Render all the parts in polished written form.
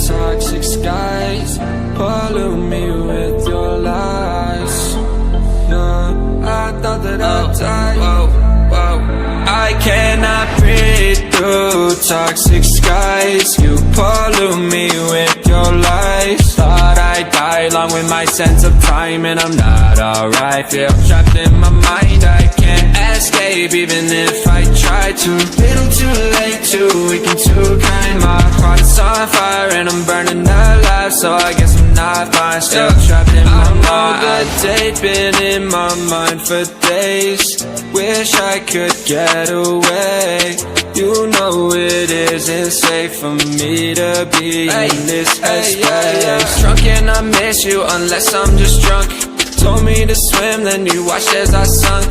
toxic skies, pollute me with your lies. I thought that I'd die. I cannot breathe through toxic skies. You pollute me with your lies. Thought I'd die along with my sense of time, and I'm not alright. Feel trapped in my mind, I can't escape even if I try to. Little too late, too weak and too kind. My heart is on fire and I'm burning alive, so I guess I'm not fine. Still trapped in my mind. I know the date been in my mind for days. Wish I could get away. You know it isn't safe for me to be in this headspace. Drunk and I miss you unless I'm just drunk. Told me to swim, then you watched as I sunk.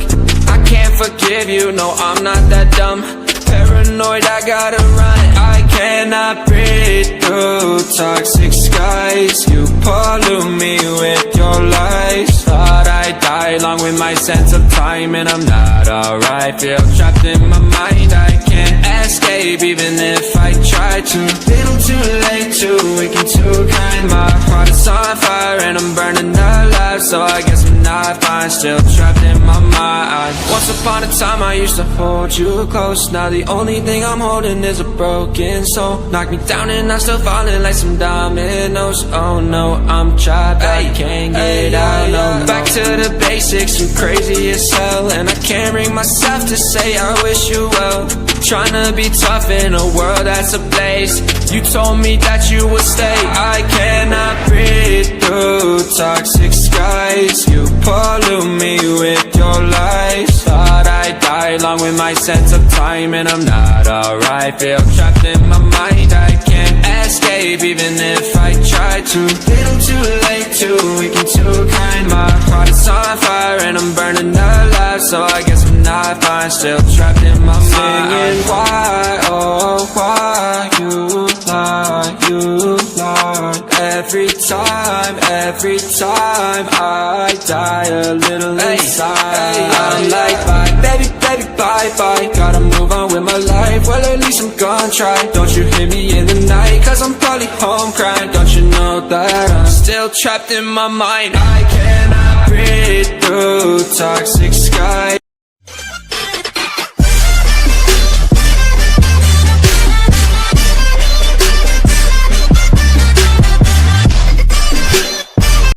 I can't forgive you, no I'm not that dumb. Paranoid, I gotta run. I cannot breathe through toxic skies. You pollute me with your lies. Thought I'd die along with my sense of time, and I'm not alright. Feel trapped in my mind, I can't escape even if I try to. Little too late, too weak and too kind. My heart is on fire and I'm burning alive, so I guess I'm not fine. Still trapped in my mind. Once upon a time I used to hold you close. Now the only thing I'm holding is a broken soul. Knock me down and I'm still falling like some dominoes. Oh no, I'm trapped, I can't get out, no. Back to the basics, I'm crazy as hell, and I can't bring myself to say I wish you well. Tryna be tough in a world that's ablaze. You told me that you would stay. I cannot breathe through toxic skies. You pollute me with your lies. Thought I'd die along with my sense of time, and I'm not alright. Feel trapped in my mind, I can't escape even if I try to. Little too late, too weak and too kind. My heart is on fire and I'm burning alive, so I guess I'm not fine. Still trapped in my mind. Singing why, oh why you lie, you lie. Every time I die a little inside. I'm like bye, baby, baby, bye, bye. Gotta move on with my life, well at least I'm gonna try. Don't you hear me in the night, cause I'm probably home crying. Don't you know that I'm still trapped in my mind. I cannot breathe